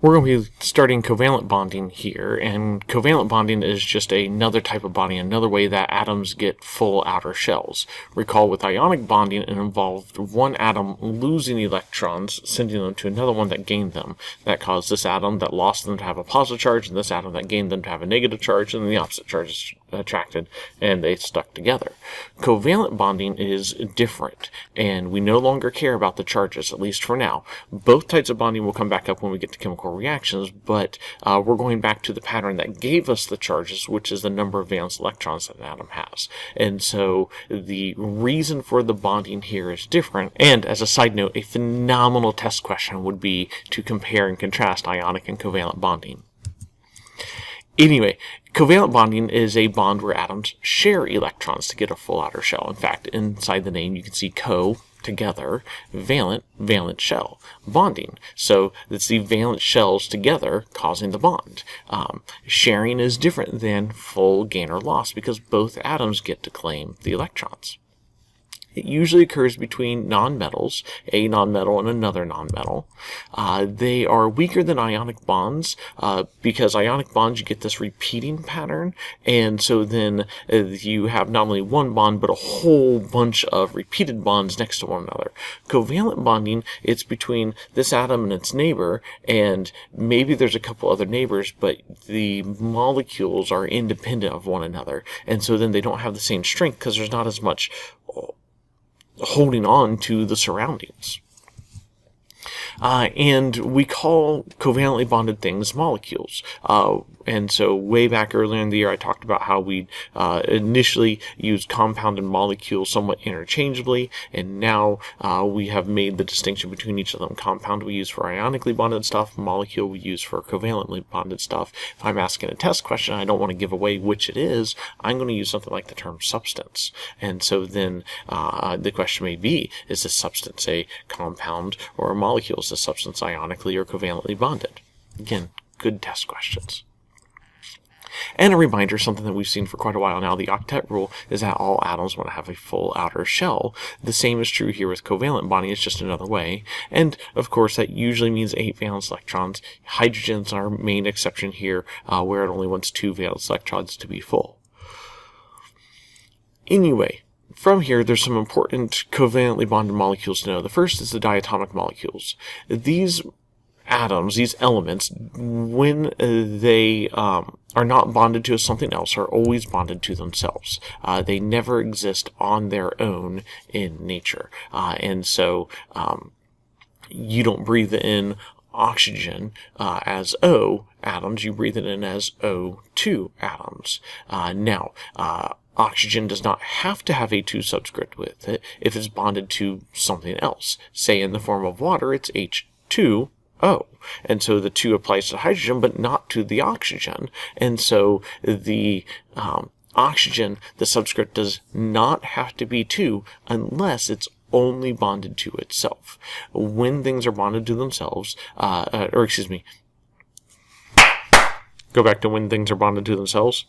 We're going to be starting covalent bonding here, and covalent bonding is just another type of bonding, another way that atoms get full outer shells. Recall with ionic bonding, it involved one atom losing electrons, sending them to another one that gained them. That caused this atom that lost them to have a positive charge, and this atom that gained them to have a negative charge, and then the opposite charge is attracted, and they stuck together. Covalent bonding is different, and we no longer care about the charges, at least for now. Both types of bonding will come back up when we get to chemical reactions, but we're going back to the pattern that gave us the charges, which is the number of valence electrons that an atom has. And so the reason for the bonding here is different. And as a side note, a phenomenal test question would be to compare and contrast ionic and covalent bonding. Anyway, covalent bonding is a bond where atoms share electrons to get a full outer shell. In fact, inside the name you can see co, together, valent shell, bonding. So it's the valent shells together causing the bond. Sharing is different than full gain or loss because both atoms get to claim the electrons. It usually occurs between nonmetals, a nonmetal and another nonmetal. They are weaker than ionic bonds because ionic bonds you get this repeating pattern, and so then you have not only one bond but a whole bunch of repeated bonds next to one another. Covalent bonding, it's between this atom and its neighbor, and maybe there's a couple other neighbors, but the molecules are independent of one another, and so then they don't have the same strength because there's not as much holding on to the surroundings. And we call covalently bonded things molecules. And so way back earlier in the year I talked about how we initially used compound and molecule somewhat interchangeably, and now we have made the distinction between each of them. Compound we use for ionically bonded stuff, molecule we use for covalently bonded stuff. If I'm asking a test question, I don't want to give away which it is, I'm going to use something like the term substance. And so then the question may be, is this substance a compound or a molecule? Is this substance ionically or covalently bonded? Again, good test questions. And a reminder, something that we've seen for quite a while now, the octet rule is that all atoms want to have a full outer shell. The same is true here with covalent bonding, it's just another way. And of course that usually means 8 valence electrons. Hydrogen's our main exception here, where it only wants 2 valence electrons to be full. Anyway, from here, there's some important covalently bonded molecules to know. The first is the diatomic molecules. These atoms, these elements, when they are not bonded to something else, are always bonded to themselves. They never exist on their own in nature. And so you don't breathe in oxygen as O atoms, you breathe it in as O2 atoms. Now, oxygen does not have to have a 2 subscript with it if it's bonded to something else. Say in the form of water, it's H2O. And so the 2 applies to hydrogen, but not to the oxygen. And so the oxygen, the subscript does not have to be 2 unless it's only bonded to itself. When things are bonded to themselves, go back to when things are bonded to themselves.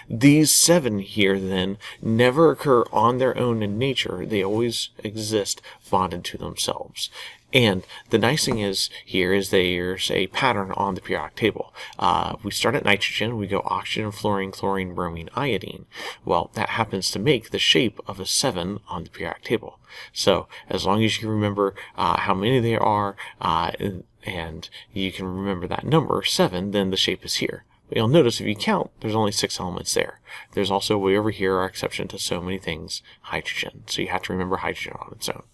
These 7 here, then, never occur on their own in nature. They always exist bonded to themselves. And the nice thing is here is there's a pattern on the periodic table. We start at nitrogen, we go oxygen, fluorine, chlorine, bromine, iodine. Well, that happens to make the shape of a 7 on the periodic table. So as long as you remember how many there are, and you can remember that number, 7, then the shape is here. But you'll notice if you count, there's only 6 elements there. There's also way over here our exception to so many things, hydrogen. So you have to remember hydrogen on its own.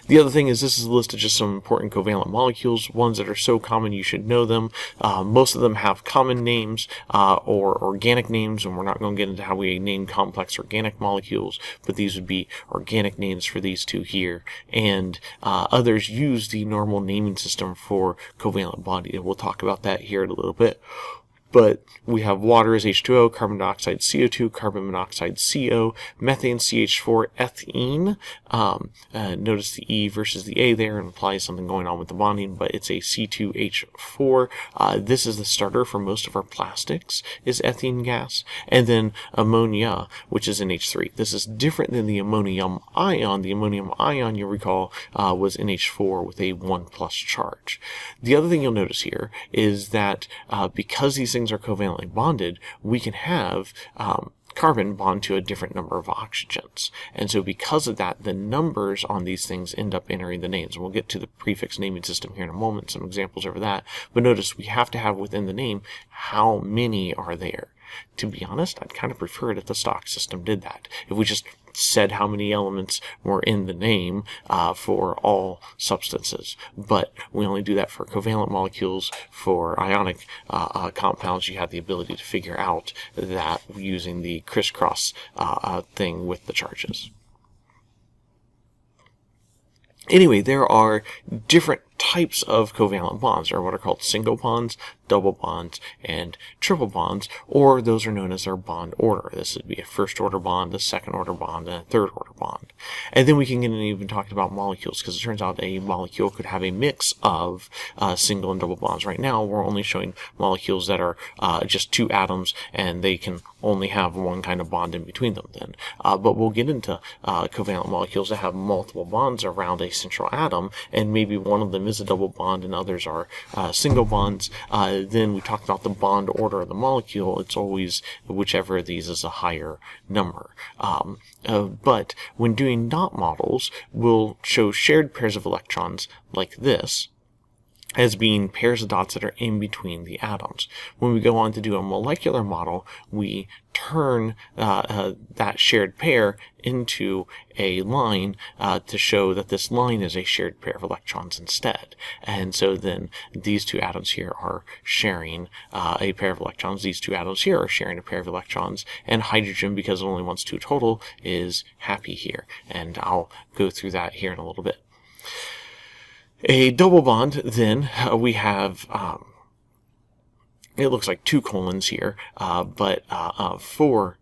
The other thing is this is a list of just some important covalent molecules, ones that are so common you should know them. Most of them have common names or organic names, and we're not going to get into how we name complex organic molecules, but these would be organic names for these 2 here. And others use the normal naming system for covalent bonding, and we'll talk about that here in a little bit. but we have water as H2O, carbon dioxide CO2, carbon monoxide CO, methane CH4, ethene. Notice the E versus the A there implies something going on with the bonding, but it's a C2H4. This is the starter for most of our plastics, is ethene gas. And then ammonia, which is NH3. This is different than the ammonium ion. The ammonium ion, you'll recall, was NH4 with a 1+ charge. The other thing you'll notice here is that because these things are covalently bonded, we can have carbon bond to a different number of oxygens. And so because of that, the numbers on these things end up entering the names. We'll get to the prefix naming system here in a moment, some examples over that. But notice we have to have within the name how many are there. To be honest, I'd kind of prefer it if the stock system did that. If we just said how many elements were in the name for all substances. But we only do that for covalent molecules. For ionic compounds, you have the ability to figure out that using the crisscross thing with the charges. Anyway, there are different types of covalent bonds. There are what are called single bonds, double bonds, and triple bonds, or those are known as their bond order. This would be a first order bond, a second order bond, and a third order bond. And then we can get into even talking about molecules, because it turns out a molecule could have a mix of single and double bonds. Right now, we're only showing molecules that are just two atoms, and they can only have one kind of bond in between them then. But we'll get into covalent molecules that have multiple bonds around a central atom, and maybe one of them is a double bond and others are single bonds. Then we talked about the bond order of the molecule. It's always whichever of these is a higher number. But when doing dot models, we'll show shared pairs of electrons like this as being pairs of dots that are in between the atoms. When we go on to do a molecular model, we turn that shared pair into a line to show that this line is a shared pair of electrons instead. And so then these two atoms here are sharing a pair of electrons. These two atoms here are sharing a pair of electrons. And hydrogen, because it only wants two total, is happy here. And I'll go through that here in a little bit. A double bond, then, we have, it looks like two colons here, but four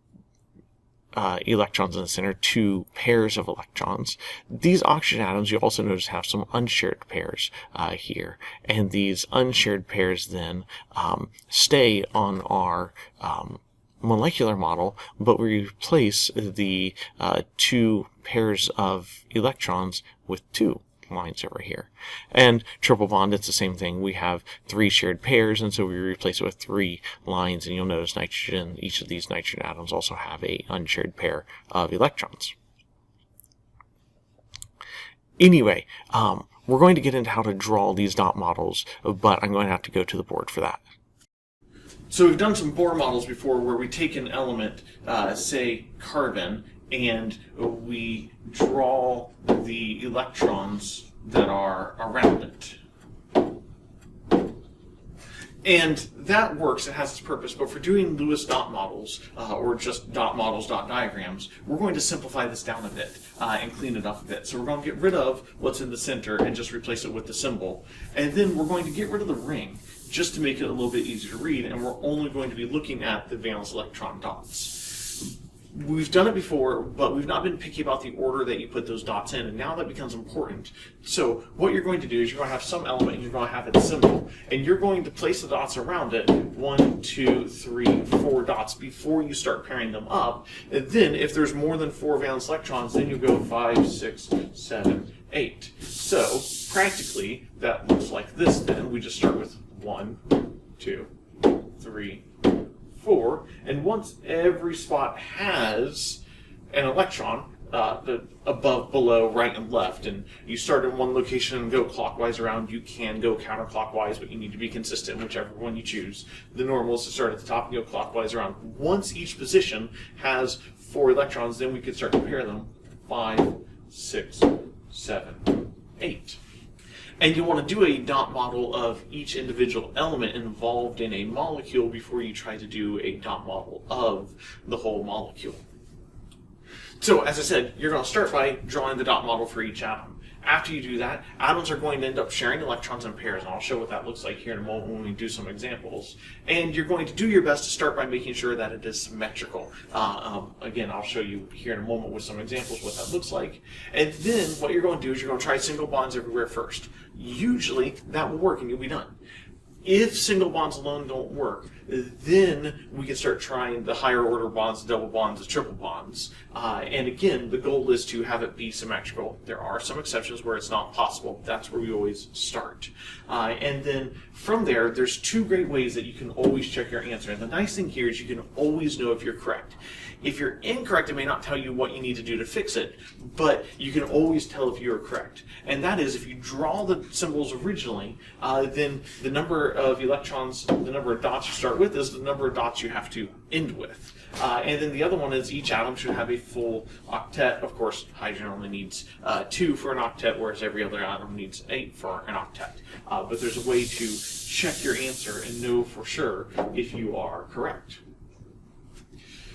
electrons in the center, two pairs of electrons. These oxygen atoms, you also notice, have some unshared pairs here. And these unshared pairs then stay on our molecular model, but we replace the two pairs of electrons with two lines over here. And triple bond, it's the same thing. We have three shared pairs, and so we replace it with three lines, and you'll notice nitrogen, each of these nitrogen atoms also have a unshared pair of electrons. Anyway, we're going to get into how to draw these dot models, but I'm going to have to go to the board for that. So we've done some Bohr models before where we take an element, say carbon, and we draw the electrons that are around it. And that works, it has its purpose, but for doing Lewis dot models, or just dot models, dot diagrams, we're going to simplify this down a bit and clean it up a bit. So we're going to get rid of what's in the center and just replace it with the symbol. And then we're going to get rid of the ring, just to make it a little bit easier to read, and we're only going to be looking at the valence electron dots. We've done it before, but we've not been picky about the order that you put those dots in, and now that becomes important. So what you're going to do is you're going to have some element, and you're going to have its symbol, and you're going to place the dots around it, 1, 2, 3, 4 dots, before you start pairing them up. And then, if there's more than 4 valence electrons, then you go 5, 6, 7, 8. So, practically, that looks like this then. We just start with 1, 2, 3, 4, and once every spot has an electron, above, below, right, and left, and you start in one location and go clockwise around, you can go counterclockwise, but you need to be consistent whichever one you choose. The normal is to start at the top and go clockwise around. Once each position has 4 electrons, then we can start to pair them. 5, 6, 7, 8. And you want to do a dot model of each individual element involved in a molecule before you try to do a dot model of the whole molecule. So, as I said, you're going to start by drawing the dot model for each atom. After you do that, atoms are going to end up sharing electrons in pairs, and I'll show what that looks like here in a moment when we do some examples. And you're going to do your best to start by making sure that it is symmetrical. Again, I'll show you here in a moment with some examples what that looks like. And then what you're going to do is you're going to try single bonds everywhere first. Usually that will work and you'll be done. If single bonds alone don't work, then we can start trying the higher order bonds, the double bonds, the triple bonds. And again, the goal is to have it be symmetrical. There are some exceptions where it's not possible. That's where we always start. And then from there, there's two great ways that you can always check your answer. And the nice thing here is you can always know if you're correct. If you're incorrect, it may not tell you what you need to do to fix it, but you can always tell if you're correct. And that is, if you draw the symbols originally, then the number of electrons, the number of dots you start with is the number of dots you have to end with. And then the other one is each atom should have a full octet. Of course, hydrogen only needs 2 for an octet, whereas every other atom needs 8 for an octet. But there's a way to check your answer and know for sure if you are correct.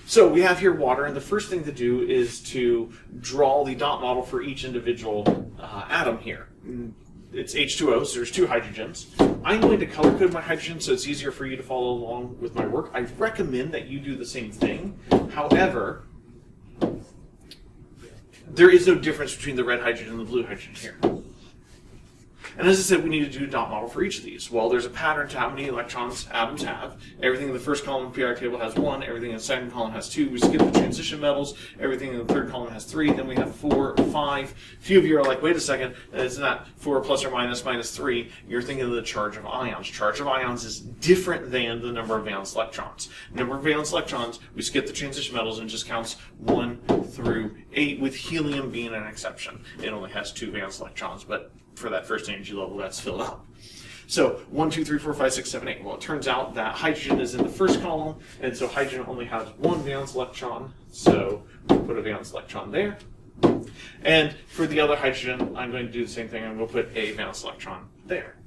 So we have here water, and the first thing to do is to draw the dot model for each individual atom here. It's H2O, so there's 2 hydrogens. I'm going to color code my hydrogen so it's easier for you to follow along with my work. I recommend that you do the same thing. However, there is no difference between the red hydrogen and the blue hydrogen here. And as I said, we need to do a dot model for each of these. Well, there's a pattern to how many electrons atoms have. Everything in the first column of the periodic table has 1. Everything in the second column has 2. We skip the transition metals. Everything in the third column has 3. Then we have 4, 5. A few of you are like, wait a second, it's not 4 plus or minus minus 3. You're thinking of the charge of ions. Charge of ions is different than the number of valence electrons. Number of valence electrons, we skip the transition metals and just counts 1 through 8, with helium being an exception. It only has 2 valence electrons, but for that first energy level, that's filled up. So 1, 2, 3, 4, 5, 6, 7, 8. Well, it turns out that hydrogen is in the first column, and so hydrogen only has 1 valence electron, so we'll put a valence electron there. And for the other hydrogen, I'm going to do the same thing. I'm going to put a valence electron there.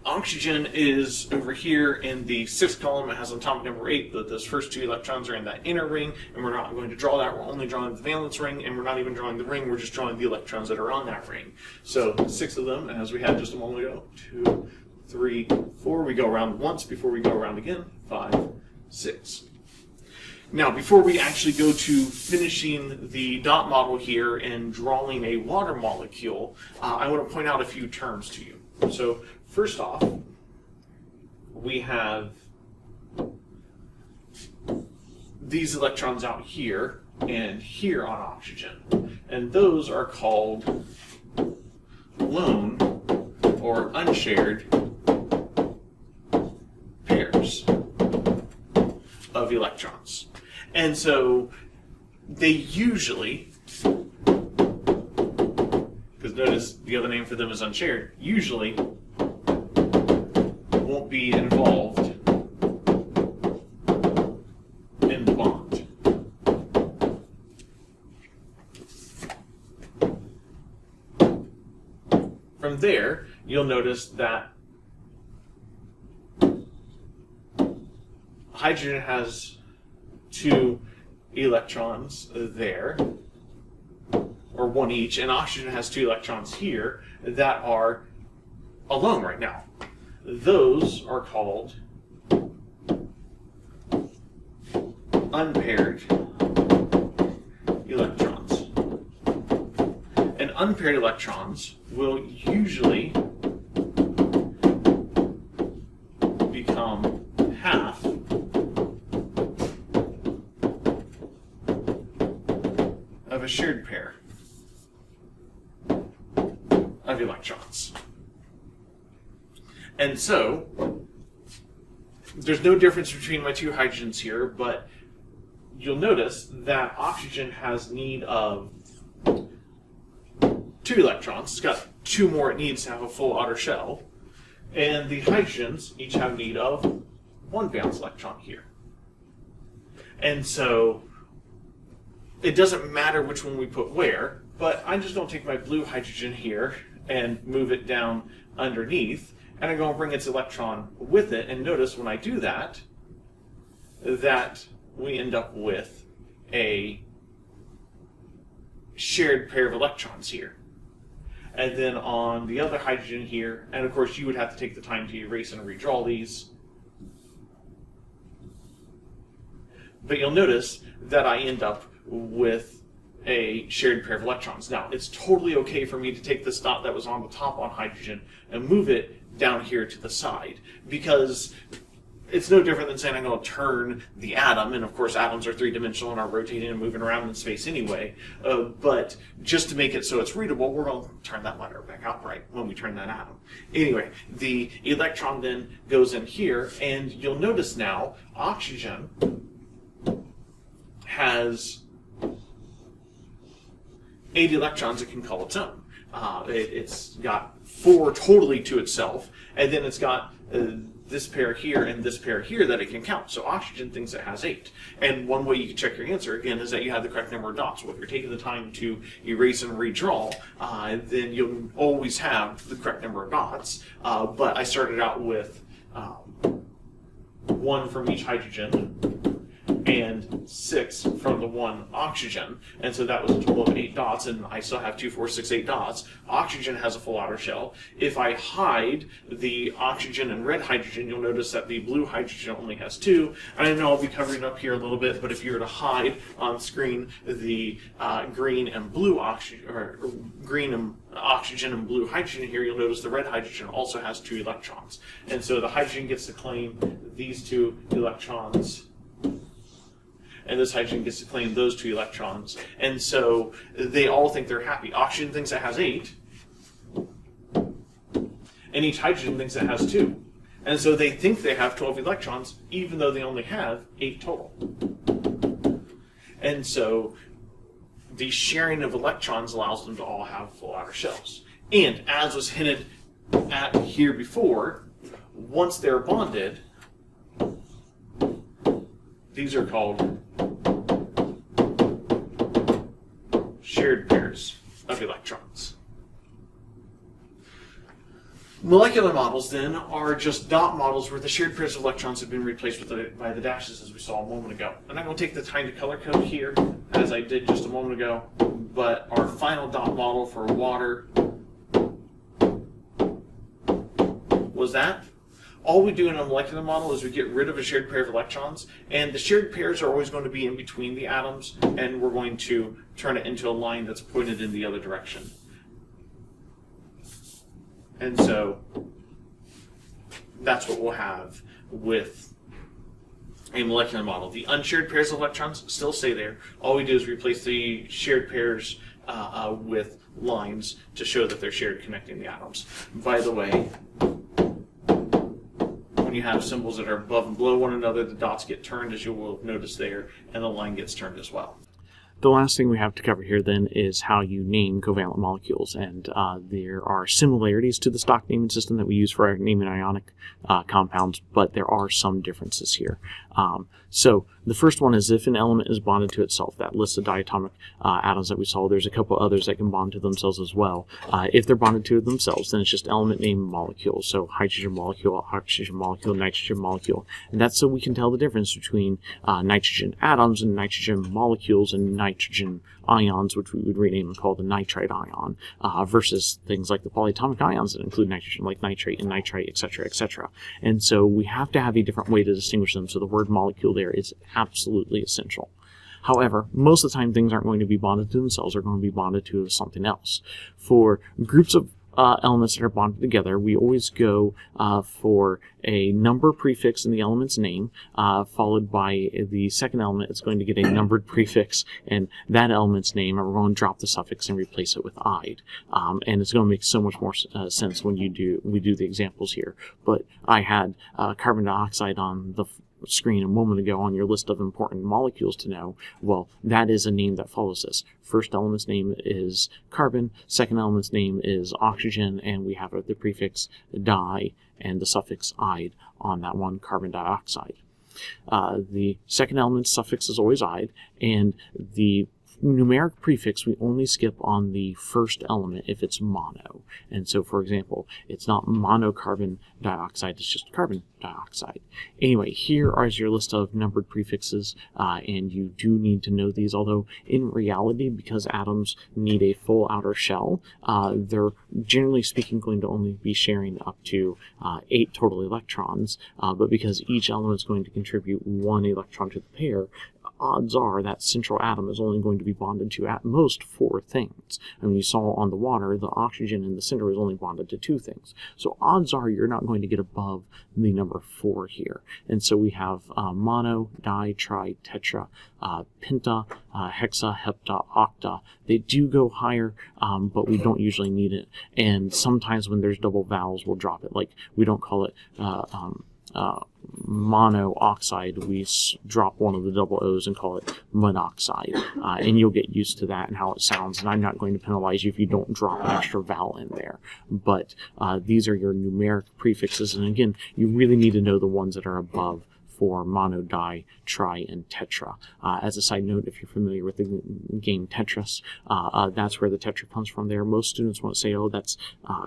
Oxygen is over here in the 6th column. It has atomic number 8. Those first 2 electrons are in that inner ring, and we're not going to draw that. We're only drawing the valence ring, and we're not even drawing the ring. We're just drawing the electrons that are on that ring. So 6 of them, as we had just a moment ago. 2, 3, 4. We go around once before we go around again. 5, 6. Now, before we actually go to finishing the dot model here and drawing a water molecule, I want to point out a few terms to you. So first off, we have these electrons out here and here on oxygen, and those are called lone or unshared pairs of electrons. And so they usually, because notice the other name for them is unshared, usually won't be involved in the bond. From there, you'll notice that hydrogen has 2 electrons there, or 1 each, and oxygen has 2 electrons here that are alone right now. Those are called unpaired electrons. And unpaired electrons will usually become half of a shared pair of electrons. And so, there's no difference between my 2 hydrogens here, but you'll notice that oxygen has need of 2 electrons. It's got 2 more it needs to have a full outer shell. And the hydrogens each have need of 1 valence electron here. And so, it doesn't matter which one we put where, but I'm just going to take my blue hydrogen here and move it down underneath, and I'm going to bring its electron with it, and notice when I do that, that we end up with a shared pair of electrons here. And then on the other hydrogen here, and of course you would have to take the time to erase and redraw these. But you'll notice that I end up with a shared pair of electrons. Now, it's totally okay for me to take this dot that was on the top on hydrogen and move it down here to the side, because it's no different than saying I'm going to turn the atom, and of course atoms are three-dimensional and are rotating and moving around in space anyway, but just to make it so it's readable, we're going to turn that letter back upright when we turn that atom. Anyway, the electron then goes in here, and you'll notice now oxygen has 8 electrons it can call its own. It's got 4 totally to itself, and then it's got this pair here and this pair here that it can count. So oxygen thinks it has 8. And one way you can check your answer, again, is that you have the correct number of dots. Well, if you're taking the time to erase and redraw, then you'll always have the correct number of dots. But I started out with 1 from each hydrogen and 6 from the one oxygen, and so that was a total of 8 dots, and I still have 2, 4, 6, 8 dots. Oxygen has a full outer shell. If I hide the oxygen and red hydrogen, you'll notice that the blue hydrogen only has 2, and I know I'll be covering up here a little bit, but if you were to hide on screen the green and blue oxygen, or green and oxygen and blue hydrogen here, you'll notice the red hydrogen also has 2 electrons, and so the hydrogen gets to claim these 2 electrons, and this hydrogen gets to claim those 2 electrons. And so they all think they're happy. Oxygen thinks it has 8, and each hydrogen thinks it has 2. And so they think they have 12 electrons, even though they only have 8 total. And so the sharing of electrons allows them to all have full outer shells. And as was hinted at here before, once they're bonded, these are called shared pairs of electrons. Molecular models, then, are just dot models where the shared pairs of electrons have been replaced by the dashes, as we saw a moment ago. I'm not going to take the time to color code here, as I did just a moment ago, but our final dot model for water was that. All we do in a molecular model is we get rid of a shared pair of electrons, and the shared pairs are always going to be in between the atoms, and we're going to turn it into a line that's pointed in the other direction. And so that's what we'll have with a molecular model. The unshared pairs of electrons still stay there. All we do is replace the shared pairs with lines to show that they're shared connecting the atoms. By the way, when you have symbols that are above and below one another, the dots get turned, as you will notice there, and the line gets turned as well. The last thing we have to cover here then is how you name covalent molecules, and there are similarities to the stock naming system that we use for our naming ionic compounds, but there are some differences here. So the first one is if an element is bonded to itself. That list of diatomic atoms that we saw, there's a couple others that can bond to themselves as well. If they're bonded to themselves, then it's just element name molecule. So hydrogen molecule, oxygen molecule, nitrogen molecule. And that's so we can tell the difference between nitrogen atoms and nitrogen molecules and nitrogen ions, which we would rename and call the nitrite ion, versus things like the polyatomic ions that include nitrogen, like nitrate and nitrite, etc., etc. And so we have to have a different way to distinguish them. So the word molecule there is absolutely essential. However, most of the time things aren't going to be bonded to themselves, they're going to be bonded to something else. For groups of elements that are bonded together, we always go for a number prefix in the element's name, followed by the second element. It's going to get a numbered prefix in that element's name, and we're going to drop the suffix and replace it with "ide." And it's going to make so much more sense when we do the examples here. But I had carbon dioxide on the screen a moment ago on your list of important molecules to know. Well, that is a name that follows this. First element's name is carbon, second element's name is oxygen, and we have the prefix di and the suffix "ide" on that one, carbon dioxide. The second element's suffix is always "ide," and the numeric prefix, we only skip on the first element if it's mono. And so, for example, it's not monocarbon dioxide, it's just carbon dioxide. Anyway, here is your list of numbered prefixes, and you do need to know these, although in reality, because atoms need a full outer shell, they're generally speaking going to only be sharing up to 8 total electrons, but because each element is going to contribute 1 electron to the pair, odds are that central atom is only going to be bonded to at most 4 things. I mean, you saw on the water, the oxygen in the center is only bonded to 2 things. So odds are you're not going to get above the number 4 here. And so we have mono, di, tri, tetra, penta, hexa, hepta, octa. They do go higher, but we don't usually need it. And sometimes when there's double vowels, we'll drop it. Like, we don't call it monoxide, we drop one of the double O's and call it monoxide. And you'll get used to that and how it sounds, and I'm not going to penalize you if you don't drop an extra vowel in there. But these are your numeric prefixes, and again, you really need to know the ones that are above for mono, di, tri, and tetra. As a side note, if you're familiar with the game Tetris, that's where the tetra comes from there. Most students want to say, oh, that's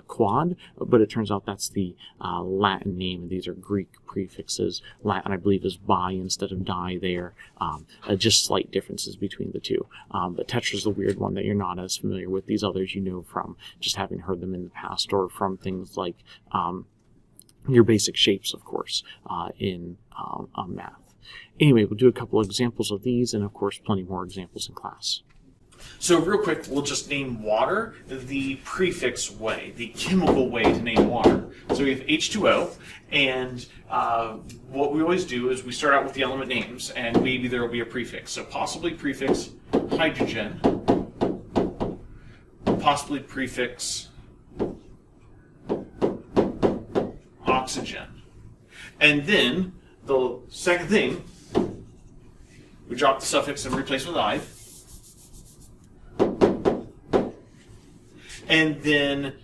quad, but it turns out that's the Latin name. These are Greek prefixes. Latin, I believe, is bi instead of di there. Just slight differences between the two. But tetra is the weird one that you're not as familiar with. These others you know from just having heard them in the past, or from things like your basic shapes, of course, in math. Anyway, we'll do a couple of examples of these, and of course, plenty more examples in class. So real quick, we'll just name water the prefix way, the chemical way to name water. So we have H2O, and what we always do is we start out with the element names, and maybe there will be a prefix. So possibly prefix hydrogen, possibly prefix oxygen. And then the second thing, we drop the suffix and replace with "-ide. And then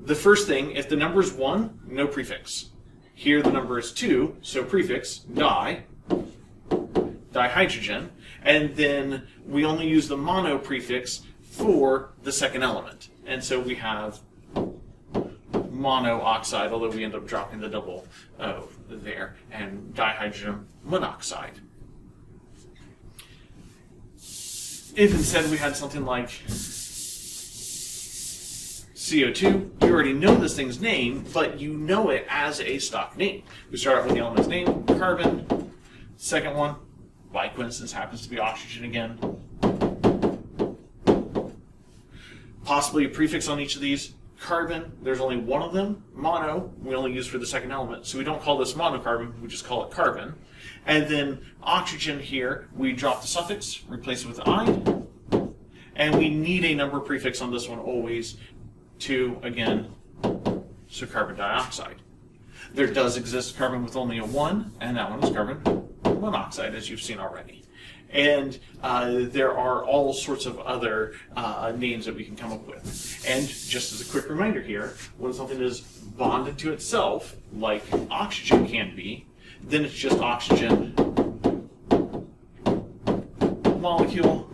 the first thing, if the number is 1, no prefix. Here the number is 2, so prefix dihydrogen. And then we only use the mono prefix for the second element. And so we have monoxide, although we end up dropping the double O there, and dihydrogen monoxide. If instead we had something like CO2, you already know this thing's name, but you know it as a stock name. We start out with the element's name, carbon. Second one, by coincidence, happens to be oxygen again. Possibly a prefix on each of these. Carbon, there's only one of them. Mono, we only use for the second element. So we don't call this monocarbon, we just call it carbon. And then oxygen here, we drop the suffix, replace it with "-ide. And we need a number prefix on this one always, 2 again, so carbon dioxide. There does exist carbon with only a 1, and that one is carbon monoxide, as you've seen already. And there are all sorts of other names that we can come up with. And just as a quick reminder here, when something is bonded to itself, like oxygen can be, then it's just oxygen molecule.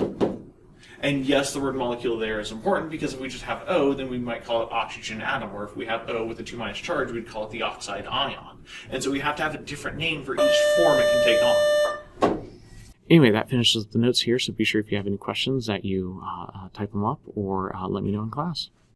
And yes, the word molecule there is important, because if we just have O, then we might call it oxygen atom, or if we have O with a 2- charge, we'd call it the oxide ion. And so we have to have a different name for each form it can take on. Anyway, that finishes the notes here, so be sure if you have any questions that you type them up or let me know in class.